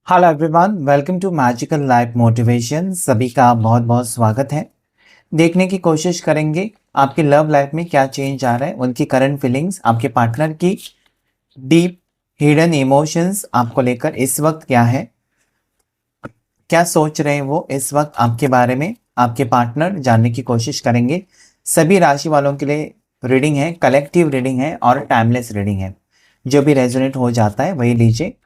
Hello everyone, welcome to magical life motivation. सभी का बहुत बहुत स्वागत है। देखने की कोशिश करेंगे आपकी लव लाइफ में क्या चेंज आ रहा है, उनकी करंट फीलिंग्स, आपके पार्टनर की डीप हिडन इमोशंस आपको लेकर इस वक्त क्या है, क्या सोच रहे हैं वो इस वक्त आपके बारे में, आपके पार्टनर जानने की कोशिश करेंगे। सभी राशि वालों के लिए रीडिंग है, कलेक्टिव रीडिंग है और टाइमलेस रीडिंग है। जो भी रेजोनेट हो जाता है वही लीजिए,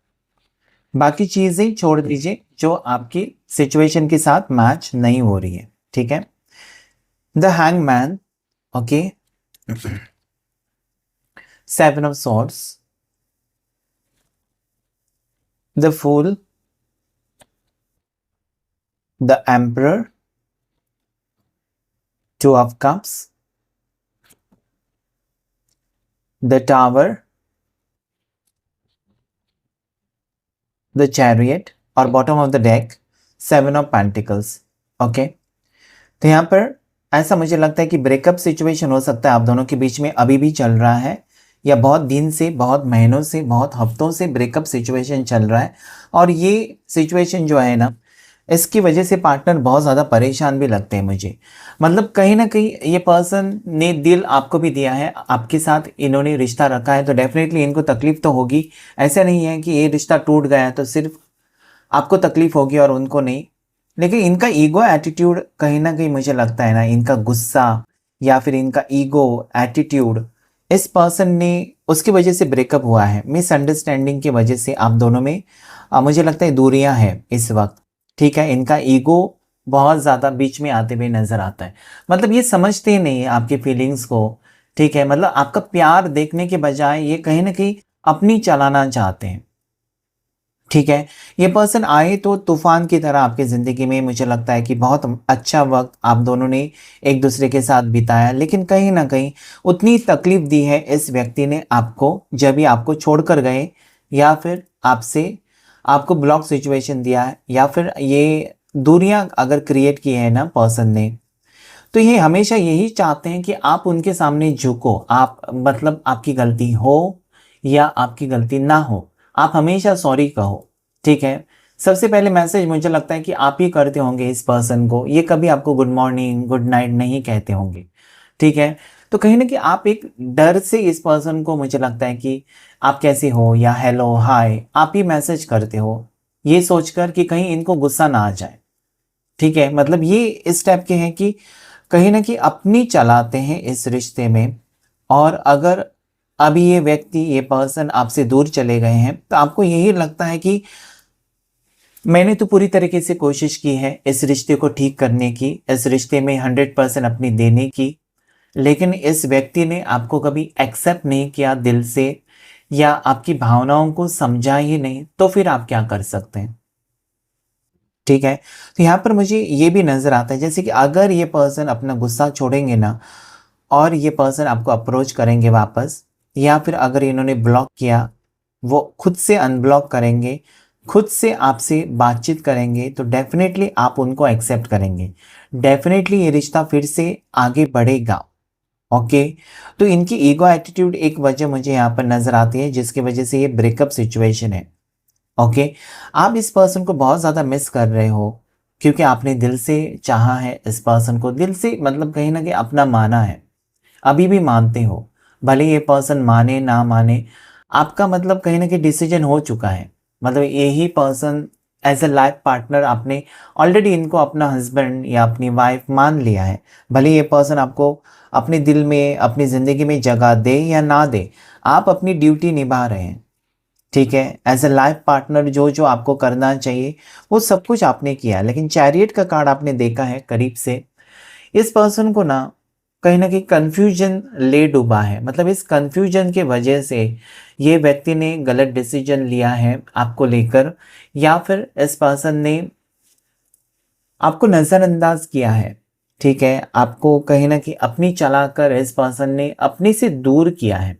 बाकी चीजें छोड़ दीजिए जो आपकी सिचुएशन के साथ मैच नहीं हो रही है। ठीक है। The hang man, okay, seven of swords, the fool, the emperor, two of cups, the tower, the chariot और bottom of the deck seven of pentacles. Okay, तो यहाँ पर ऐसा मुझे लगता है कि ब्रेकअप सिचुएशन हो सकता है आप दोनों के बीच में अभी भी चल रहा है, या बहुत दिन से, बहुत महीनों से, बहुत हफ्तों से ब्रेकअप सिचुएशन चल रहा है। और ये सिचुएशन जो है ना, इसकी वजह से पार्टनर बहुत ज़्यादा परेशान भी लगते हैं मुझे। मतलब कहीं ना कहीं ये पर्सन ने दिल आपको भी दिया है, आपके साथ इन्होंने रिश्ता रखा है, तो डेफिनेटली इनको तकलीफ तो होगी। ऐसा नहीं है कि ये रिश्ता टूट गया तो सिर्फ आपको तकलीफ होगी और उनको नहीं। लेकिन इनका ईगो एटीट्यूड कहीं ना कहीं मुझे लगता है ना, इनका गुस्सा या फिर इनका ईगो एटीट्यूड, इस पर्सन ने, उसकी वजह से ब्रेकअप हुआ है। मिसअंडरस्टैंडिंग की वजह से आप दोनों में मुझे लगता है दूरियां हैं इस वक्त। ठीक है, इनका ईगो बहुत ज़्यादा बीच में आते हुए नजर आता है। मतलब ये समझते ही नहीं है आपकी फीलिंग्स को। ठीक है, मतलब आपका प्यार देखने के बजाय ये कहीं ना कहीं अपनी चलाना चाहते हैं। ठीक है, ये पर्सन आए तो तूफान की तरह आपकी ज़िंदगी में, मुझे लगता है कि बहुत अच्छा वक्त आप दोनों ने एक दूसरे के साथ बिताया, लेकिन कहीं ना कहीं उतनी तकलीफ दी है इस व्यक्ति ने आपको, जब भी आपको छोड़कर गए, या फिर आपसे आपको ब्लॉक सिचुएशन दिया है, या फिर ये दूरियां अगर क्रिएट की है ना पर्सन ने, तो ये हमेशा यही चाहते हैं कि आप उनके सामने झुको। आप मतलब आपकी गलती हो या आपकी गलती ना हो, आप हमेशा सॉरी कहो। ठीक है, सबसे पहले मैसेज मुझे लगता है कि आप ही करते होंगे इस पर्सन को, ये कभी आपको गुड मॉर्निंग गुड नाइट नहीं कहते होंगे। ठीक है, तो कहीं ना कहीं आप एक डर से इस पर्सन को, मुझे लगता है कि आप कैसे हो या हेलो हाय आप ही मैसेज करते हो, ये सोचकर कि कहीं इनको गुस्सा ना आ जाए। ठीक है, मतलब ये इस टाइप के हैं कि कहीं ना कहीं अपनी चलाते हैं इस रिश्ते में। और अगर अभी ये व्यक्ति, ये पर्सन आपसे दूर चले गए हैं, तो आपको यही लगता है कि मैंने तो पूरी तरीके से कोशिश की है इस रिश्ते को ठीक करने की, इस रिश्ते में 100% अपनी देने की, लेकिन इस व्यक्ति ने आपको कभी एक्सेप्ट नहीं किया दिल से, या आपकी भावनाओं को समझा ही नहीं, तो फिर आप क्या कर सकते हैं। ठीक है, तो यहाँ पर मुझे ये भी नज़र आता है जैसे कि अगर ये पर्सन अपना गुस्सा छोड़ेंगे ना, और ये पर्सन आपको अप्रोच करेंगे वापस, या फिर अगर इन्होंने ब्लॉक किया, वो खुद से अनब्लॉक करेंगे, खुद से आपसे बातचीत करेंगे, तो डेफिनेटली आप उनको एक्सेप्ट करेंगे, डेफिनेटली ये रिश्ता फिर से आगे बढ़ेगा। ओके, तो इनकी ईगो एटीट्यूड एक वजह मुझे यहाँ पर नज़र आती है जिसकी वजह से ये ब्रेकअप सिचुएशन है। ओके, आप इस पर्सन को बहुत ज़्यादा मिस कर रहे हो, क्योंकि आपने दिल से चाहा है इस पर्सन को, दिल से मतलब कहीं ना कहीं अपना माना है, अभी भी मानते हो। भले ये पर्सन माने ना माने, आपका मतलब कहीं ना कहीं डिसीजन हो चुका है। मतलब यही person as a life partner आपने ऑलरेडी इनको अपना हस्बैंड या अपनी वाइफ मान लिया है। भले ये पर्सन आपको अपने दिल में, अपनी ज़िंदगी में जगह दे या ना दे, आप अपनी ड्यूटी निभा रहे हैं। ठीक है, एज ए लाइफ पार्टनर जो जो आपको करना चाहिए वो सब कुछ आपने किया। लेकिन चैरियट का कार्ड आपने देखा है करीब से, इस पर्सन को ना कहीं कंफ्यूजन ले डूबा है। मतलब इस कंफ्यूजन के वजह से ये व्यक्ति ने गलत डिसीजन लिया है आपको लेकर, या फिर इस पर्सन ने आपको नज़रअंदाज किया है। ठीक है, आपको कहीं ना कहीं अपनी चलाकर इस पर्सन ने अपने से दूर किया है।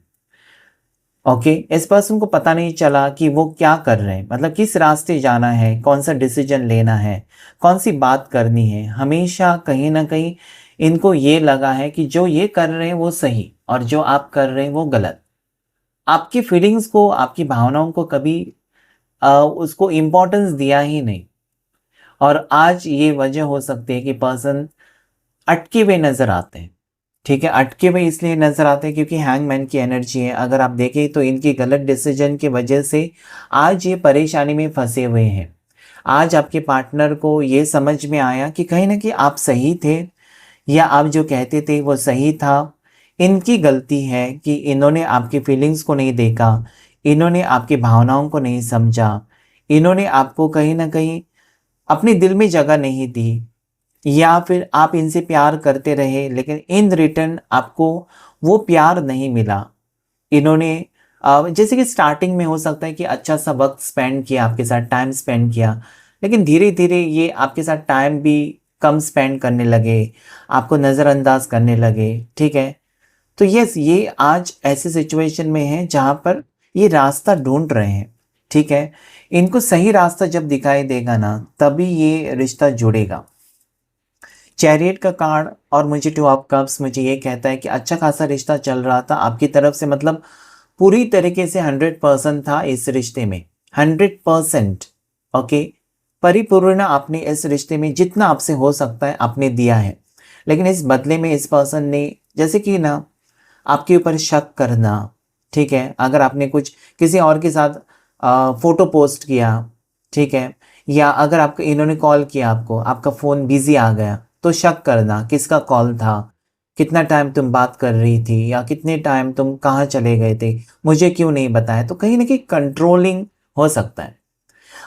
ओके, इस पर्सन को पता नहीं चला कि वो क्या कर रहे हैं, मतलब किस रास्ते जाना है, कौन सा डिसीजन लेना है, कौन सी बात करनी है। हमेशा कहीं ना कहीं इनको ये लगा है कि जो ये कर रहे हैं वो सही और जो आप कर रहे हैं वो गलत। आपकी फीलिंग्स को, आपकी भावनाओं को कभी उसको इम्पोर्टेंस दिया ही नहीं, और आज ये वजह हो सकती है कि पर्सन अटके हुए नज़र आते हैं। ठीक है, अटके हुए इसलिए नज़र आते हैं क्योंकि हैंगमैन की एनर्जी है। अगर आप देखें तो इनकी गलत डिसीजन की वजह से आज ये परेशानी में फंसे हुए हैं। आज आपके पार्टनर को ये समझ में आया कि कहीं न कहीं आप सही थे, या आप जो कहते थे वो सही था। इनकी गलती है कि इन्होंने आपकी फीलिंग्स को नहीं देखा, इन्होंने आपकी भावनाओं को नहीं समझा, इन्होंने आपको कहीं न कहीं अपने दिल में जगह नहीं दी, या फिर आप इनसे प्यार करते रहे लेकिन इन रिटर्न आपको वो प्यार नहीं मिला। इन्होंने जैसे कि स्टार्टिंग में हो सकता है कि अच्छा सा वक़्त स्पेंड किया, आपके साथ टाइम स्पेंड किया, लेकिन धीरे-धीरे ये आपके साथ टाइम भी कम स्पेंड करने लगे, आपको नज़रअंदाज करने लगे, ठीक है? तो यस, ये आज ऐसे सिचुएशन में हैं जहाँ पर ये रास्ता ढूँढ रहे हैं, ठीक है? इनको सही रास्ता जब दिखाई देगा ना, तभी ये रिश्ता जुड़ेगा। चैरियट का कार्ड और मुझे टू ऑफ कप्स मुझे ये कहता है कि अच्छा खासा रिश्ता चल रहा था आपकी तरफ से, मतलब पूरी तरीके से 100% था इस रिश्ते में, 100%। ओके, परिपूर्ण आपने इस रिश्ते में जितना आपसे हो सकता है आपने दिया है, लेकिन इस बदले में इस पर्सन ने जैसे कि ना आपके ऊपर शक करना, ठीक है? अगर आपने कुछ किसी और के साथ फ़ोटो पोस्ट किया, ठीक है? या अगर आपको इन्होंने कॉल किया, आपको आपका फ़ोन बिज़ी आ गया, तो शक करना किसका कॉल था, कितना टाइम तुम बात कर रही थी, या कितने टाइम तुम कहाँ चले गए थे, मुझे क्यों नहीं बताया? तो कहीं न कहीं कंट्रोलिंग हो सकता है।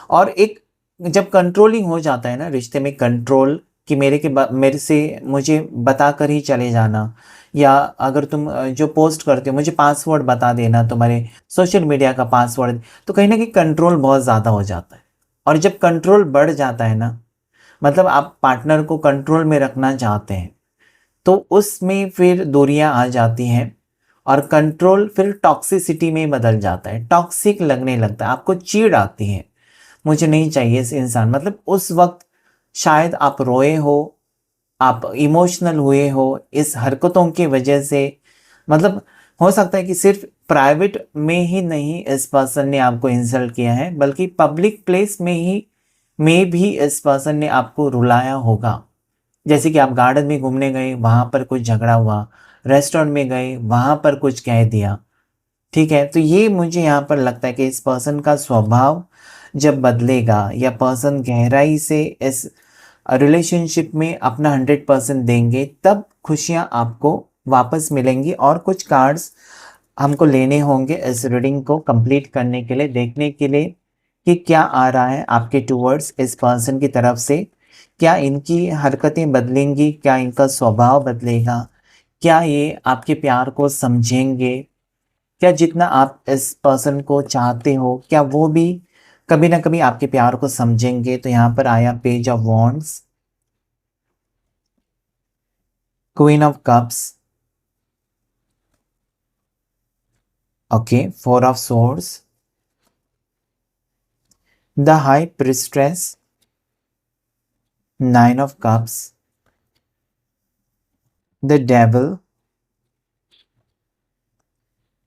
और एक जब कंट्रोलिंग हो जाता है ना रिश्ते में, कंट्रोल कि मेरे से मुझे बता कर ही चले जाना, या अगर तुम जो पोस्ट करते हो मुझे पासवर्ड बता देना, तुम्हारे सोशल मीडिया का पासवर्ड, तो कहीं ना कहीं कंट्रोल बहुत ज़्यादा हो जाता है। और जब कंट्रोल बढ़ जाता है ना, मतलब आप पार्टनर को कंट्रोल में रखना चाहते हैं, तो उसमें फिर दूरियां आ जाती हैं, और कंट्रोल फिर टॉक्सिसिटी में बदल जाता है, टॉक्सिक लगने लगता है, आपको चिढ़ आती है, मुझे नहीं चाहिए इस इंसान। मतलब उस वक्त शायद आप रोए हो, आप इमोशनल हुए हो इस हरकतों की वजह से। मतलब हो सकता है कि सिर्फ प्राइवेट में ही नहीं इस पर्सन ने आपको इंसल्ट किया है, बल्कि पब्लिक प्लेस में भी इस पर्सन ने आपको रुलाया होगा। जैसे कि आप गार्डन में घूमने गए, वहाँ पर कुछ झगड़ा हुआ, रेस्टोरेंट में गए, वहाँ पर कुछ कह दिया, ठीक है? तो ये मुझे यहाँ पर लगता है कि इस पर्सन का स्वभाव जब बदलेगा, या पर्सन गहराई से इस रिलेशनशिप में अपना 100% देंगे, तब खुशियाँ आपको वापस मिलेंगी। और कुछ कार्ड्स हमको लेने होंगे इस रीडिंग को कंप्लीट करने के लिए, देखने के लिए कि क्या आ रहा है आपके टूवर्ड्स इस पर्सन की तरफ से। क्या इनकी हरकतें बदलेंगी, क्या इनका स्वभाव बदलेगा, क्या ये आपके प्यार को समझेंगे, क्या जितना आप इस पर्सन को चाहते हो क्या वो भी कभी ना कभी आपके प्यार को समझेंगे। तो यहाँ पर आया page of wands, queen of cups, okay, four of swords, the high priestess, nine of cups, the devil,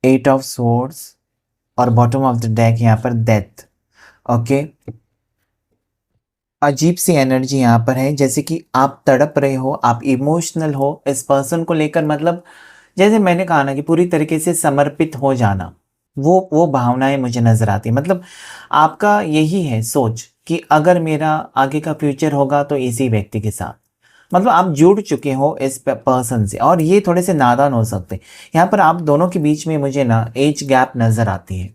eight of swords, और बॉटम ऑफ द डेक यहाँ पर डेथ। ओके, अजीब सी एनर्जी यहाँ पर है, जैसे कि आप तड़प रहे हो, आप इमोशनल हो इस पर्सन को लेकर। मतलब जैसे मैंने कहा ना कि पूरी तरीके से समर्पित हो जाना, वो भावनाएं मुझे नजर आती है। मतलब आपका यही है सोच कि अगर मेरा आगे का फ्यूचर होगा तो इसी व्यक्ति के साथ। मतलब आप जुड़ चुके हो इस पर्सन से, और ये थोड़े से नादान हो सकते हैं। यहाँ पर आप दोनों के बीच में मुझे ना एज गैप नजर आती है,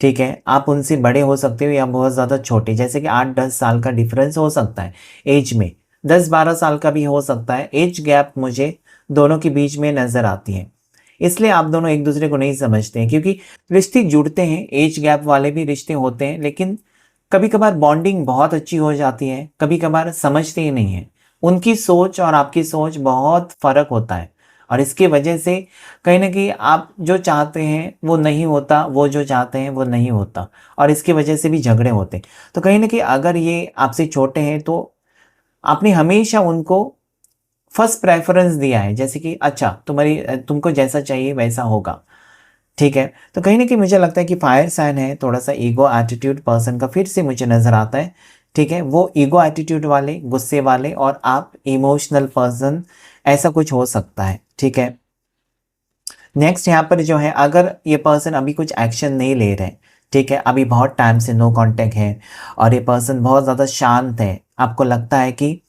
ठीक है? आप उनसे बड़े हो सकते हो या बहुत ज़्यादा छोटे, जैसे कि 8-10 साल का डिफरेंस हो सकता है एज में, 10-12 साल का भी हो सकता है। एज गैप मुझे दोनों के बीच में नज़र आती है, इसलिए आप दोनों एक दूसरे को नहीं समझते हैं। क्योंकि रिश्ते जुड़ते हैं, एज गैप वाले भी रिश्ते होते हैं, लेकिन कभी कभार बॉन्डिंग बहुत अच्छी हो जाती है, कभी कभार समझते ही नहीं है। उनकी सोच और आपकी सोच बहुत फ़र्क होता है, और इसके वजह से कहीं न कहीं आप जो चाहते हैं वो नहीं होता, वो जो चाहते हैं वो नहीं होता, और इसकी वजह से भी झगड़े होते हैं। तो कहीं न कहीं अगर ये आपसे छोटे हैं तो आपने हमेशा उनको फर्स्ट प्रेफ़रेंस दिया है, जैसे कि अच्छा तुमको जैसा चाहिए वैसा होगा, ठीक है। तो कहीं ना कहीं मुझे लगता है कि फायर साइन है, थोड़ा सा ईगो एटीट्यूड पर्सन का फिर से मुझे नजर आता है। ठीक है, वो ईगो एटीट्यूड वाले, गुस्से वाले, और आप इमोशनल पर्सन, ऐसा कुछ हो सकता है। ठीक है, नेक्स्ट यहाँ पर जो है, अगर ये पर्सन अभी कुछ एक्शन नहीं ले रहे, ठीक है, अभी बहुत टाइम से नो कांटेक्ट है और ये पर्सन बहुत ज़्यादा शांत है, आपको लगता है कि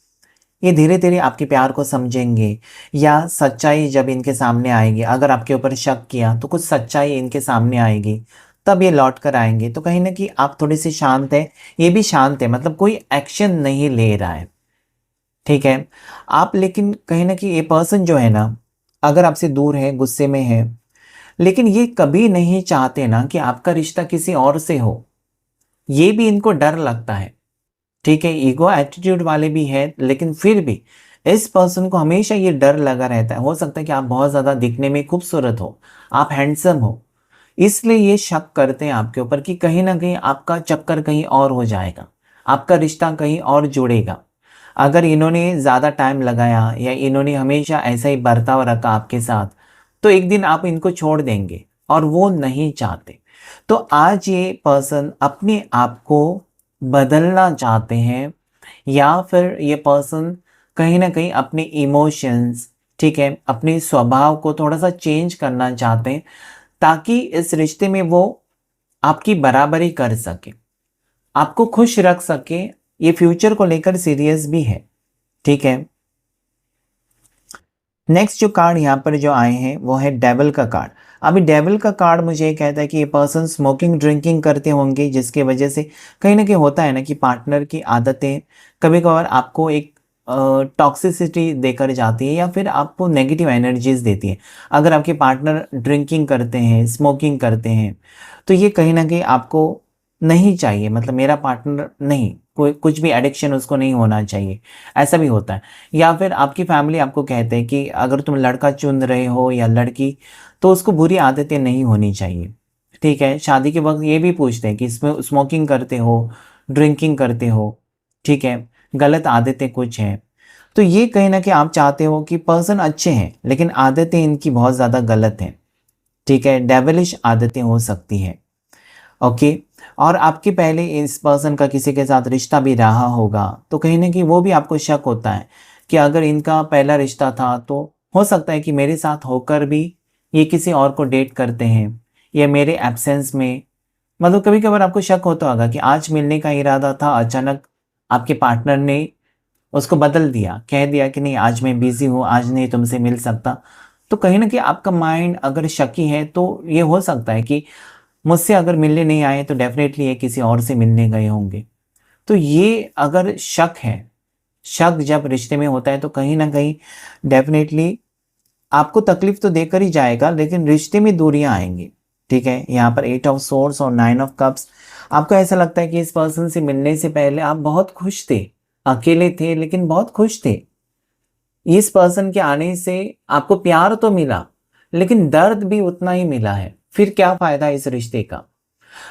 ये धीरे धीरे आपके प्यार को समझेंगे, या सच्चाई जब इनके सामने आएगी, अगर आपके ऊपर शक किया तो कुछ सच्चाई इनके सामने आएगी, तब ये लौट कर आएंगे। तो कहीं ना कहीं आप थोड़े से शांत है, ये भी शांत है, मतलब कोई एक्शन नहीं ले रहा है। ठीक है, आप लेकिन कहीं ना कहीं ये पर्सन जो है ना, अगर आपसे दूर है, गुस्से में है, लेकिन ये कभी नहीं चाहते ना कि आपका रिश्ता किसी और से हो, ये भी इनको डर लगता है। ठीक है, ईगो एटीट्यूड वाले भी है, लेकिन फिर भी इस पर्सन को हमेशा ये डर लगा रहता है। हो सकता है कि आप बहुत ज़्यादा दिखने में खूबसूरत हो, आप हैंडसम हो, इसलिए ये शक करते हैं आपके ऊपर कि कहीं ना कहीं आपका चक्कर कहीं और हो जाएगा, आपका रिश्ता कहीं और जुड़ेगा। अगर इन्होंने ज़्यादा टाइम लगाया या इन्होंने हमेशा ऐसा ही बर्ताव रखा आपके साथ, तो एक दिन आप इनको छोड़ देंगे, और वो नहीं चाहते। तो आज ये पर्सन अपने आप को बदलना चाहते हैं, या फिर ये पर्सन कहीं ना कहीं अपने इमोशंस, ठीक है, अपने स्वभाव को थोड़ा सा चेंज करना चाहते हैं, ताकि इस रिश्ते में वो आपकी बराबरी कर सके, आपको खुश रख सके। ये फ्यूचर को लेकर सीरियस भी है। ठीक है, नेक्स्ट जो कार्ड यहाँ पर जो आए हैं वो है डेविल का कार्ड। अभी डेविल का कार्ड मुझे ये कहता है कि ये पर्सन स्मोकिंग ड्रिंकिंग करते होंगे, जिसके वजह से कहीं ना कहीं होता है ना कि पार्टनर की आदतें कभी कभार आपको एक टॉक्सिसिटी देकर जाती है, या फिर आपको नेगेटिव एनर्जीज देती है। अगर आपके पार्टनर ड्रिंकिंग करते हैं, स्मोकिंग करते हैं, तो ये कहीं ना कहीं आपको नहीं चाहिए, मतलब मेरा पार्टनर नहीं, कोई कुछ भी एडिक्शन उसको नहीं होना चाहिए, ऐसा भी होता है। या फिर आपकी फैमिली आपको कहते हैं कि अगर तुम लड़का चुन रहे हो या लड़की, तो उसको बुरी आदतें नहीं होनी चाहिए। ठीक है, शादी के वक्त ये भी पूछते हैं कि इसमें स्मोकिंग करते हो, ड्रिंकिंग करते हो, ठीक है, गलत आदतें कुछ हैं। तो ये कहीं ना कहीं आप चाहते हो कि पर्सन अच्छे हैं, लेकिन आदतें इनकी बहुत ज़्यादा गलत हैं। ठीक है, डेविलिश आदतें हो सकती हैं। ओके, और आपके पहले इस पर्सन का किसी के साथ रिश्ता भी रहा होगा, तो कहीं ना कहीं वो भी आपको शक होता है कि अगर इनका पहला रिश्ता था, तो हो सकता है कि मेरे साथ होकर भी ये किसी और को डेट करते हैं, या मेरे एब्सेंस में, मतलब कभी कभार आपको शक होता होगा कि आज मिलने का इरादा था, अचानक आपके पार्टनर ने उसको बदल दिया, कह दिया कि नहीं आज मैं बिजी हूँ, आज नहीं तुमसे मिल सकता। तो कहीं ना कहीं आपका माइंड अगर शकी है, तो ये हो सकता है कि मुझसे अगर मिलने नहीं आए तो डेफिनेटली ये किसी और से मिलने गए होंगे। तो ये अगर शक है, शक जब रिश्ते में होता है, तो कहीं ना कहीं डेफिनेटली आपको तकलीफ तो देकर ही जाएगा, लेकिन रिश्ते में दूरियां आएंगी। ठीक है, यहाँ पर 8 ऑफ सोर्ड्स और 9 ऑफ कप्स, आपको ऐसा लगता है कि इस पर्सन से मिलने से पहले आप बहुत खुश थे, अकेले थे लेकिन बहुत खुश थे। इस पर्सन के आने से आपको प्यार तो मिला, लेकिन दर्द भी उतना ही मिला है। फिर क्या फायदा इस रिश्ते का?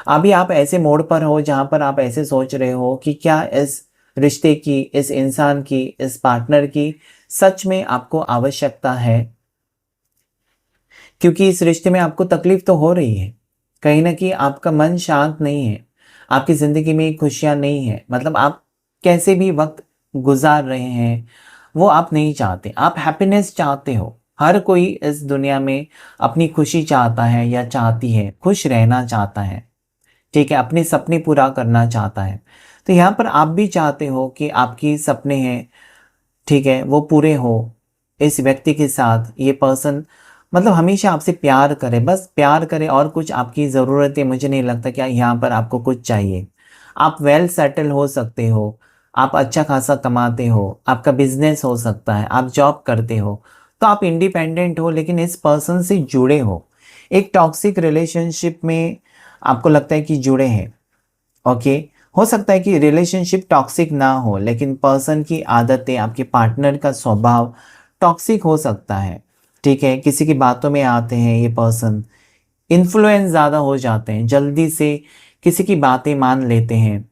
अभी आप ऐसे मोड़ पर हो जहां पर आप ऐसे सोच रहे हो कि क्या इस रिश्ते की, इस इंसान की, इस पार्टनर की सच में आपको आवश्यकता है? क्योंकि इस रिश्ते में आपको तकलीफ तो हो रही है, कहीं ना कहीं आपका मन शांत नहीं है, आपकी जिंदगी में खुशियां नहीं है, मतलब आप कैसे भी वक्त गुजार रहे हैं वो आप नहीं चाहते, आप हैप्पीनेस चाहते हो। हर कोई इस दुनिया में अपनी खुशी चाहता है या चाहती है, खुश रहना चाहता है, ठीक है, अपने सपने पूरा करना चाहता है। तो यहाँ पर आप भी चाहते हो कि आपकी सपने हैं, ठीक है, वो पूरे हो इस व्यक्ति के साथ। ये पर्सन मतलब हमेशा आपसे प्यार करे, बस प्यार करे, और कुछ आपकी ज़रूरतें, मुझे नहीं लगता कि यहाँ पर आपको कुछ चाहिए। आप वेल सेटल हो सकते हो, आप अच्छा खासा कमाते हो, आपका बिजनेस हो सकता है, आप जॉब करते हो, तो आप इंडिपेंडेंट हो, लेकिन इस पर्सन से जुड़े हो, एक टॉक्सिक रिलेशनशिप में आपको लगता है कि जुड़े हैं। ओके, हो सकता है कि रिलेशनशिप टॉक्सिक ना हो, लेकिन पर्सन की आदतें, आपके पार्टनर का स्वभाव टॉक्सिक हो सकता है। ठीक है, किसी की बातों में आते हैं ये पर्सन, इन्फ्लुएंस ज़्यादा हो जाते हैं, जल्दी से किसी की बातें मान लेते हैं।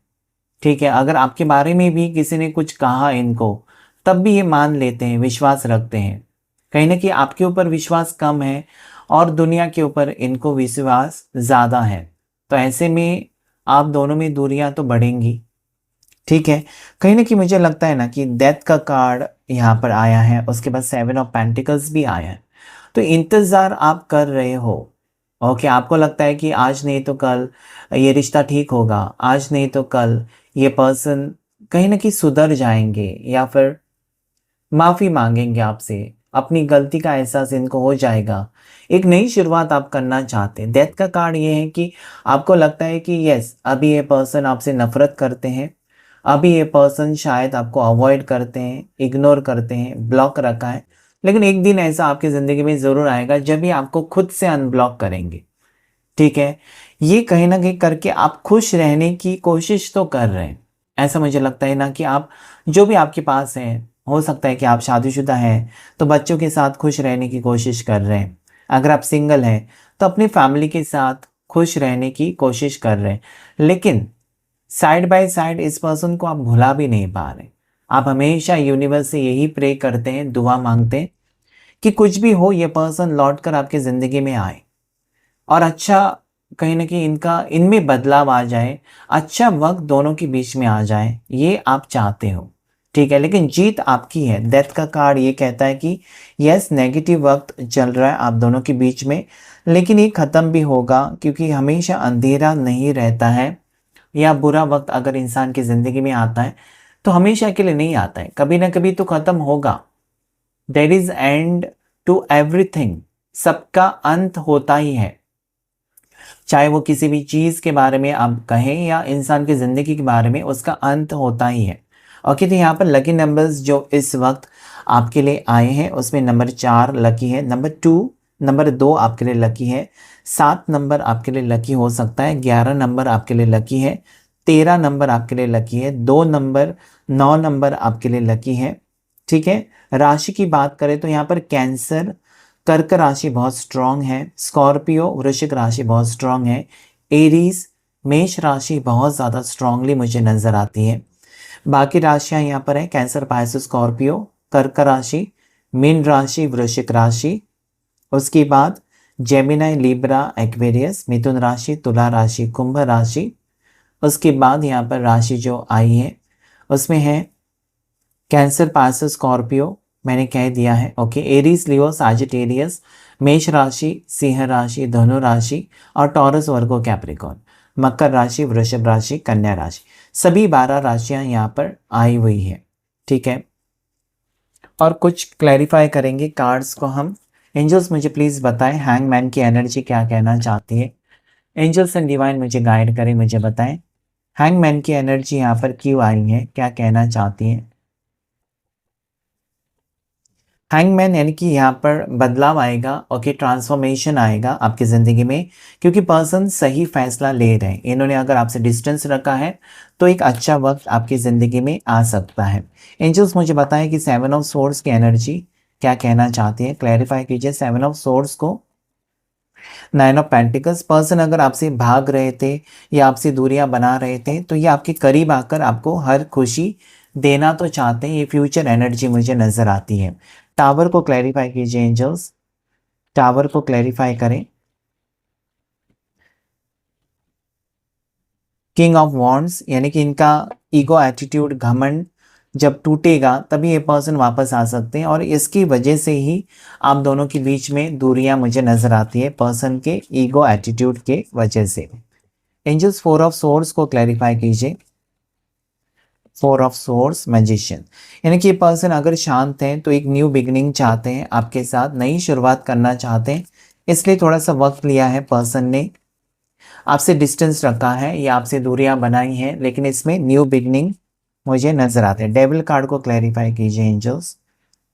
ठीक है, अगर आपके बारे में भी किसी ने कुछ कहा इनको, तब भी ये मान लेते हैं, विश्वास रखते हैं। कहीं ना कहीं आपके ऊपर विश्वास कम है, और दुनिया के ऊपर इनको विश्वास ज़्यादा है। तो ऐसे में आप दोनों में दूरियां तो बढ़ेंगी। ठीक है, कहीं ना कहीं मुझे लगता है ना कि डेथ का कार्ड यहाँ पर आया है, उसके बाद 7 ऑफ पेंटिकल्स भी आया है। तो इंतज़ार आप कर रहे हो। ओके, आपको लगता है कि आज नहीं तो कल ये रिश्ता ठीक होगा, आज नहीं तो कल ये पर्सन कहीं ना कहीं सुधर जाएंगे या फिर माफ़ी मांगेंगे आपसे, अपनी गलती का एहसास इनको हो जाएगा। एक नई शुरुआत आप करना चाहते हैं। डेथ का कार्ड ये है कि आपको लगता है कि यस, अभी ये पर्सन आपसे नफरत करते हैं, अभी ये पर्सन शायद आपको अवॉइड करते हैं, इग्नोर करते हैं, ब्लॉक रखा है। लेकिन एक दिन ऐसा आपकी ज़िंदगी में ज़रूर आएगा जब भी आपको खुद से अनब्लॉक करेंगे। ठीक है, ये कहीं ना कहीं करके आप खुश रहने की कोशिश तो कर रहे हैं। ऐसा मुझे लगता है ना कि आप जो भी आपके पास है, हो सकता है कि आप शादीशुदा हैं तो बच्चों के साथ खुश रहने की कोशिश कर रहे हैं। अगर आप सिंगल हैं तो अपनी फैमिली के साथ खुश रहने की कोशिश कर रहे हैं। लेकिन साइड बाय साइड इस पर्सन को आप भुला भी नहीं पा रहे। आप हमेशा यूनिवर्स से यही प्रे करते हैं, दुआ मांगते हैं कि कुछ भी हो ये पर्सन लौट कर आपकी ज़िंदगी में आए और अच्छा, कहीं ना कहीं इनका इनमें बदलाव आ जाए, अच्छा वक्त दोनों के बीच में आ जाए, ये आप चाहते हो। ठीक है, लेकिन जीत आपकी है। डेथ का कार्ड ये कहता है कि यस, नेगेटिव वक्त चल रहा है आप दोनों के बीच में, लेकिन ये ख़त्म भी होगा, क्योंकि हमेशा अंधेरा नहीं रहता है, या बुरा वक्त अगर इंसान की ज़िंदगी में आता है तो हमेशा के लिए नहीं आता है, कभी ना कभी तो ख़त्म होगा। There is end to everything, सबका अंत होता ही है। चाहे वो किसी भी चीज़ के बारे में आप कहें या इंसान की ज़िंदगी के बारे में, उसका अंत होता ही है। ओके, तो यहाँ पर लकी नंबर्स जो इस वक्त आपके लिए आए हैं उसमें नंबर 4 लकी है, नंबर 2 आपके लिए लकी है, 7 नंबर आपके लिए लकी हो सकता है, 11 नंबर आपके लिए लकी है, 13 नंबर आपके लिए लकी है, 2 नंबर, 9 नंबर आपके लिए लकी है। ठीक है, राशि की बात करें तो यहाँ पर कैंसर, कर्क राशि बहुत स्ट्रांग है, स्कॉर्पियो वृश्चिक राशि बहुत स्ट्रांग है, एरीज मेष राशि बहुत ज़्यादा स्ट्रांगली मुझे नज़र आती है। बाकी राशियां यहाँ पर है कैंसर, पाइसेस, स्कॉर्पियो, कर्क राशि, मीन राशि, वृश्चिक राशि, उसके बाद जेमिनाई, लिब्रा, एक्वेरियस, मिथुन राशि, तुला राशि, कुंभ राशि। उसके बाद यहाँ पर राशि जो आई है उसमें है कैंसर, पाइसेस, स्कॉर्पियो, मैंने कह दिया है। ओके, एरीज, लियो, साजिटेरियस, मेष राशि, सिंह राशि, धनु राशि और टॉरस, वर्गो, कैप्रिकॉर्न, मकर राशि, वृषभ राशि, कन्या राशि, सभी 12 राशियां यहाँ पर आई हुई है। ठीक है, और कुछ क्लैरिफाई करेंगे कार्ड्स को हम। एंजल्स मुझे प्लीज़ बताएं हैंगमैन की एनर्जी क्या कहना चाहती है। एंजल्स एंड डिवाइन मुझे गाइड करें, मुझे बताएं हैंगमैन की एनर्जी यहाँ पर क्यों आई है, क्या कहना चाहती है। हैंगमैन यानी कि यहाँ पर बदलाव आएगा। ओके, ट्रांसफॉर्मेशन आएगा आपकी ज़िंदगी में, क्योंकि पर्सन सही फैसला ले रहे हैं। इन्होंने अगर आपसे डिस्टेंस रखा है तो एक अच्छा वक्त आपकी ज़िंदगी में आ सकता है। एंजल्स मुझे बताएं कि 7 ऑफ सोर्ड्स की एनर्जी क्या कहना चाहती है, क्लैरिफाई कीजिए 7 ऑफ सोर्ड्स को। 9 ऑफ पेंटिकल्स, पर्सन अगर आपसे भाग रहे थे या आपसे दूरियां बना रहे थे तो ये आपके करीब आकर आपको हर खुशी देना तो चाहते हैं। ये फ्यूचर एनर्जी मुझे नज़र आती है। टावर को क्लैरिफाई कीजिए एंजल्स, टावर को क्लैरिफाई करें। किंग ऑफ वॉन्ड्स यानी कि इनका ईगो, एटीट्यूड, घमंड जब टूटेगा तभी ये पर्सन वापस आ सकते हैं, और इसकी वजह से ही आप दोनों के बीच में दूरियां मुझे नजर आती है, पर्सन के ईगो एटीट्यूड के वजह से। एंजल्स 4 ऑफ सोर्ड्स को क्लैरिफाई कीजिए। 4 ऑफ सोर्ड्स, मैजिशियन, यानी कि ये पर्सन अगर शांत हैं तो एक न्यू बिगिनिंग चाहते हैं, आपके साथ नई शुरुआत करना चाहते हैं, इसलिए थोड़ा सा वक्त लिया है पर्सन ने, आपसे डिस्टेंस रखा है या आपसे दूरियां बनाई हैं, लेकिन इसमें न्यू बिगनिंग मुझे नजर आते हैं। डेविल कार्ड को क्लैरिफाई कीजिए एंजल्स।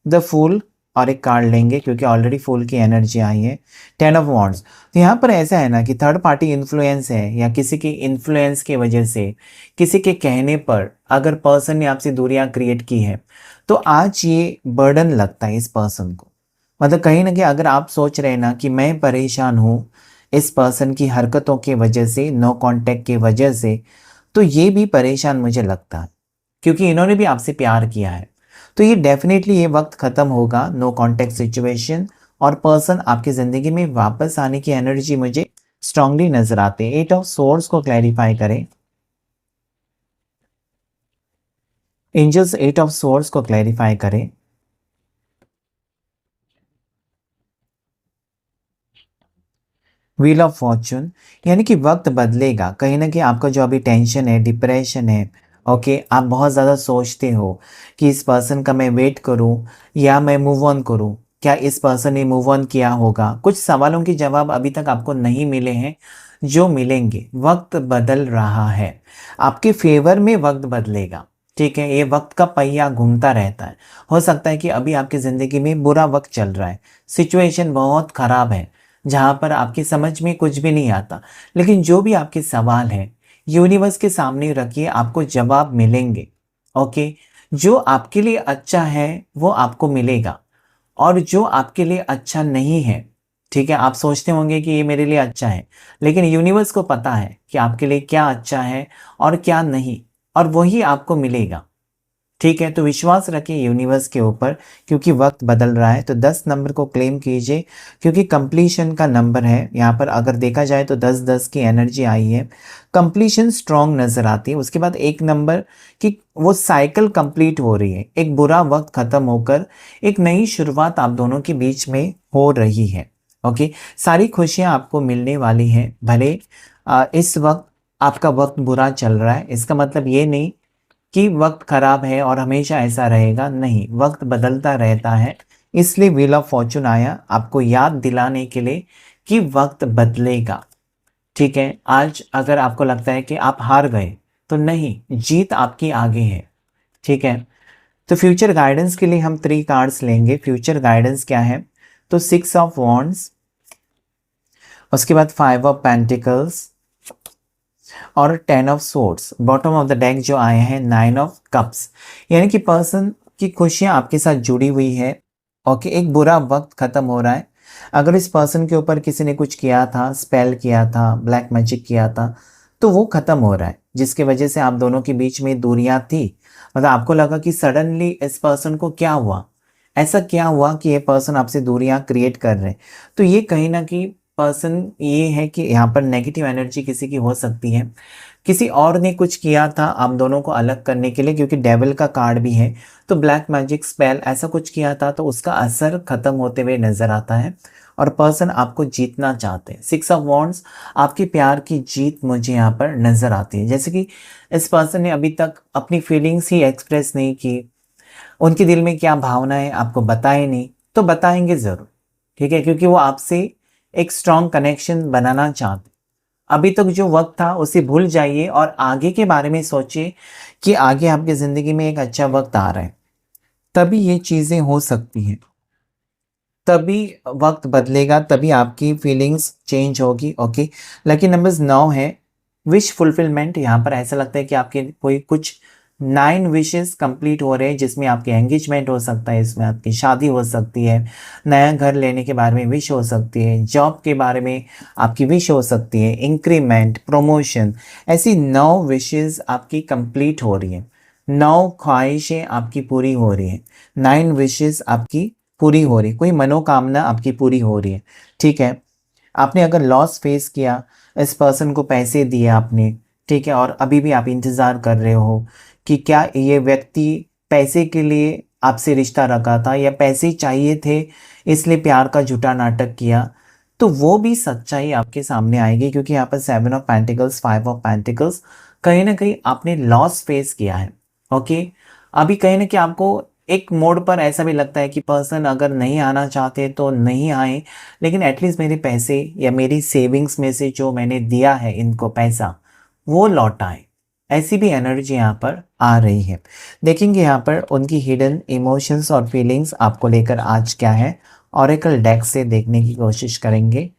द फूल, और एक कार्ड लेंगे क्योंकि ऑलरेडी फूल की एनर्जी आई है। 10 ऑफ वॉन्ड्स, तो यहाँ पर ऐसा है ना कि थर्ड पार्टी इन्फ्लुएंस है, या किसी की इन्फ्लुएंस की वजह से, किसी के कहने पर अगर पर्सन ने आपसे दूरियां क्रिएट की है तो आज ये बर्डन लगता है इस पर्सन को। मतलब कहीं ना कहीं अगर आप सोच रहे हैं ना कि मैं परेशान हूँ इस पर्सन की हरकतों की वजह से, नो कांटेक्ट की वजह से, तो ये भी परेशान मुझे लगता है, क्योंकि इन्होंने भी आपसे प्यार किया है। तो ये डेफिनेटली ये वक्त ख़त्म होगा, नो कांटेक्ट सिचुएशन, और पर्सन आपकी ज़िंदगी में वापस आने की एनर्जी मुझे स्ट्रांगली नज़र आते हैं। 8 ऑफ सोर्स को क्लैरिफाई करें। एंजल्स 8 ऑफ सोर्स को क्लैरिफाई करें। व्हील ऑफ फॉर्चून, यानी कि वक्त बदलेगा। कहीं ना कहीं आपका जो अभी टेंशन है, डिप्रेशन है, ओके, आप बहुत ज़्यादा सोचते हो कि इस पर्सन का मैं वेट करूं या मैं मूव ऑन करूं, क्या इस पर्सन ने मूव ऑन किया होगा। कुछ सवालों के जवाब अभी तक आपको नहीं मिले हैं, जो मिलेंगे। वक्त बदल रहा है, आपके फेवर में वक्त बदलेगा। ठीक है, ये वक्त का पहिया घूमता रहता है। हो सकता है कि अभी आपकी ज़िंदगी में बुरा वक्त चल रहा है, सिचुएशन बहुत ख़राब है, जहाँ पर आपकी समझ में कुछ भी नहीं आता, लेकिन जो भी आपके सवाल हैं यूनिवर्स के सामने रखिए, आपको जवाब मिलेंगे। ओके, जो आपके लिए अच्छा है वो आपको मिलेगा, और जो आपके लिए अच्छा नहीं है, ठीक है, आप सोचते होंगे कि ये मेरे लिए अच्छा है, लेकिन यूनिवर्स को पता है कि आपके लिए क्या अच्छा है और क्या नहीं, और वही आपको मिलेगा। ठीक है, तो विश्वास रखिए यूनिवर्स के ऊपर, क्योंकि वक्त बदल रहा है। तो 10 नंबर को क्लेम कीजिए, क्योंकि कंप्लीशन का नंबर है यहाँ पर। अगर देखा जाए तो 10-10 की एनर्जी आई है, कंप्लीशन स्ट्रॉन्ग नज़र आती है। उसके बाद एक नंबर की वो साइकिल कंप्लीट हो रही है, एक बुरा वक्त ख़त्म होकर एक नई शुरुआत आप दोनों के बीच में हो रही है। ओके, सारी खुशियाँ आपको मिलने वाली हैं। भले इस वक्त आपका वक्त बुरा चल रहा है, इसका मतलब ये नहीं कि वक्त खराब है और हमेशा ऐसा रहेगा, नहीं, वक्त बदलता रहता है। इसलिए व्हील ऑफ फॉर्चून आया आपको याद दिलाने के लिए कि वक्त बदलेगा। ठीक है, आज अगर आपको लगता है कि आप हार गए, तो नहीं, जीत आपकी आगे है। ठीक है, तो फ्यूचर गाइडेंस के लिए हम 3 कार्ड्स लेंगे। फ्यूचर गाइडेंस क्या है, तो 6 ऑफ वॉन्ड्स, उसके बाद 5 ऑफ पेंटिकल्स और 10 of swords. Bottom of the deck जो आए हैं 9 ऑफ कप्स, यानी कि पर्सन की खुशियां आपके साथ जुड़ी हुई है। ओके, एक बुरा वक्त खत्म हो रहा है। अगर इस पर्सन के ऊपर किसी ने कुछ किया था, स्पेल किया था, ब्लैक मैजिक किया था, तो वो खत्म हो रहा है, जिसकी वजह से आप दोनों के बीच में दूरियां थी। मतलब आपको लगा कि सडनली इस पर्सन को क्या हुआ, ऐसा क्या हुआ कि ये पर्सन आपसे दूरियां क्रिएट कर रहे हैं। तो ये कहीं ना कहीं पर्सन, ये है कि यहाँ पर नेगेटिव एनर्जी किसी की हो सकती है। किसी और ने कुछ किया था आप दोनों को अलग करने के लिए, क्योंकि डेविल का कार्ड भी है, तो ब्लैक मैजिक स्पेल ऐसा कुछ किया था, तो उसका असर खत्म होते हुए नजर आता है और पर्सन आपको जीतना चाहते हैं। 6 ऑफ वॉन्ड्स, आपकी प्यार की जीत मुझे यहाँ पर नजर आती है। जैसे कि इस पर्सन ने अभी तक अपनी फीलिंग्स ही एक्सप्रेस नहीं की, उनके दिल में क्या भावनाएं आपको बताए नहीं, तो बताएंगे ज़रूर। ठीक है, क्योंकि वो आपसे एक स्ट्रॉन्ग कनेक्शन बनाना चाहते। अभी तक जो वक्त था उसे भूल जाइए और आगे के बारे में सोचिए कि आगे आपकी ज़िंदगी में एक अच्छा वक्त आ रहा है, तभी ये चीज़ें हो सकती हैं, तभी वक्त बदलेगा, तभी आपकी फीलिंग्स चेंज होगी। ओके, लकी नंबर्स 9 है, विश फुलफिलमेंट। यहाँ पर ऐसा लगता है कि आपके कोई कुछ 9 विशेस कंप्लीट हो रहे हैं, जिसमें आपकी एंगेजमेंट हो सकता है, इसमें आपकी शादी हो सकती है, नया घर लेने के बारे में विश हो सकती है, जॉब के बारे में आपकी विश हो सकती है, इंक्रीमेंट, प्रमोशन, ऐसी 9 विशेस आपकी कंप्लीट हो रही है, 9 ख्वाहिशें आपकी पूरी हो रही हैं, 9 विशेस आपकी पूरी हो रही, कोई मनोकामना आपकी पूरी हो रही है। ठीक है, आपने अगर लॉस फेस किया, इस पर्सन को पैसे दिए आपने, ठीक है, और अभी भी आप इंतज़ार कर रहे हो कि क्या ये व्यक्ति पैसे के लिए आपसे रिश्ता रखा था या पैसे चाहिए थे इसलिए प्यार का झूठा नाटक किया, तो वो भी सच्चाई आपके सामने आएगी। क्योंकि यहाँ पर 7 ऑफ पेंटिकल्स, 5 ऑफ पेंटिकल्स, कहीं ना कहीं आपने लॉस फेस किया है। ओके, अभी कहीं ना कहीं आपको एक मोड पर ऐसा भी लगता है कि पर्सन अगर नहीं आना चाहते तो नहीं आए, लेकिन एटलीस्ट मेरे पैसे या मेरी सेविंग्स में से जो मैंने दिया है इनको पैसा, वो लौटाए। ऐसी भी एनर्जी यहाँ पर आ रही है। देखेंगे यहाँ पर उनकी हिडन इमोशंस और फीलिंग्स आपको लेकर आज क्या है, ऑरेकल डेक से देखने की कोशिश करेंगे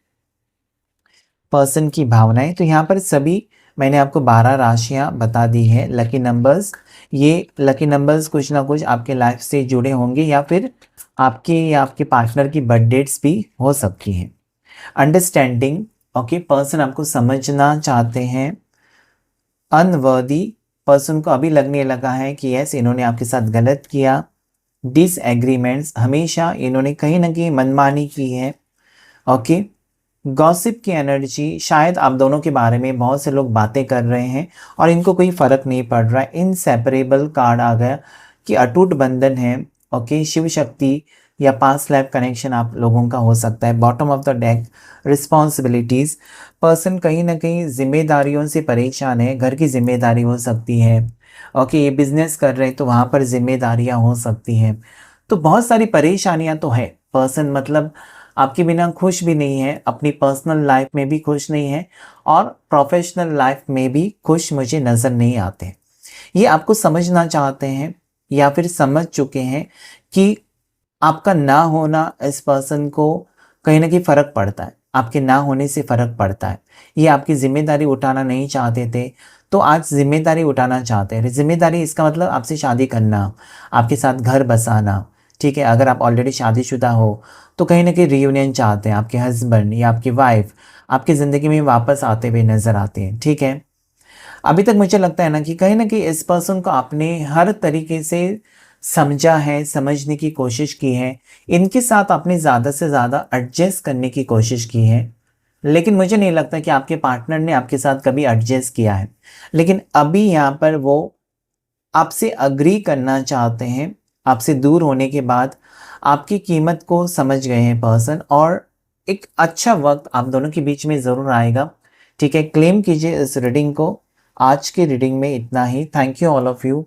पर्सन की भावनाएं। तो यहाँ पर सभी मैंने आपको 12 राशियां बता दी है, लकी नंबर्स। ये लकी नंबर्स कुछ ना कुछ आपके लाइफ से जुड़े होंगे, या फिर आपके या आपके पार्टनर की बर्थ डेट्स भी हो सकती हैं। अंडरस्टैंडिंग, ओके, पर्सन आपको समझना चाहते हैं। अनवर्दी, पर्सन को अभी लगने लगा है कि यस, इन्होंने आपके साथ गलत किया। डिसएग्रीमेंट्स, हमेशा इन्होंने कहीं ना कहीं मनमानी की है। ओके, गॉसिप की एनर्जी, शायद आप दोनों के बारे में बहुत से लोग बातें कर रहे हैं और इनको कोई फर्क नहीं पड़ रहा है। इनसेपरेबल कार्ड आ गया कि अटूट बंधन है। ओके, शिव शक्ति या पास्ट लाइफ कनेक्शन आप लोगों का हो सकता है। Bottom of the deck, responsibilities, person कहीं ना कहीं जिम्मेदारियों से परेशान है। घर की जिम्मेदारी हो सकती है। ओके, ये बिजनेस कर रहे हैं तो वहाँ पर जिम्मेदारियाँ हो सकती हैं। तो बहुत सारी परेशानियाँ तो है। पर्सन मतलब आपके बिना खुश भी नहीं है, अपनी पर्सनल लाइफ में भी खुश नहीं है और प्रोफेशनल लाइफ में भी खुश मुझे नज़र नहीं आते। ये आपको समझना चाहते हैं या फिर समझ चुके हैं कि आपका ना होना इस पर्सन को कहीं ना कहीं फ़र्क पड़ता है, आपके ना होने से फ़र्क पड़ता है। ये आपकी ज़िम्मेदारी उठाना नहीं चाहते थे तो आज ज़िम्मेदारी उठाना चाहते हैं। ज़िम्मेदारी इसका मतलब आपसे शादी करना, आपके साथ घर बसाना। ठीक है, अगर आप ऑलरेडी शादीशुदा हो तो कहीं ना कहीं रियूनियन चाहते हैं। आपके हस्बैंड या आपकी वाइफ आपकी ज़िंदगी में वापस आते हुए नज़र आते हैं। ठीक है, अभी तक मुझे लगता है ना कि कहीं ना कहीं इस पर्सन को आपने हर तरीके से समझा है, समझने की कोशिश की है। इनके साथ आपने ज़्यादा से ज़्यादा एडजस्ट करने की कोशिश की है, लेकिन मुझे नहीं लगता कि आपके पार्टनर ने आपके साथ कभी एडजस्ट किया है। लेकिन अभी यहाँ पर वो आपसे अग्री करना चाहते हैं। आपसे दूर होने के बाद आपकी कीमत को समझ गए हैं पर्सन और एक अच्छा वक्त आप दोनों के बीच में ज़रूर आएगा। ठीक है, क्लेम कीजिए इस रीडिंग को। आज की रीडिंग में इतना ही। Thank you all of you,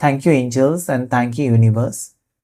thank you angels and thank you universe.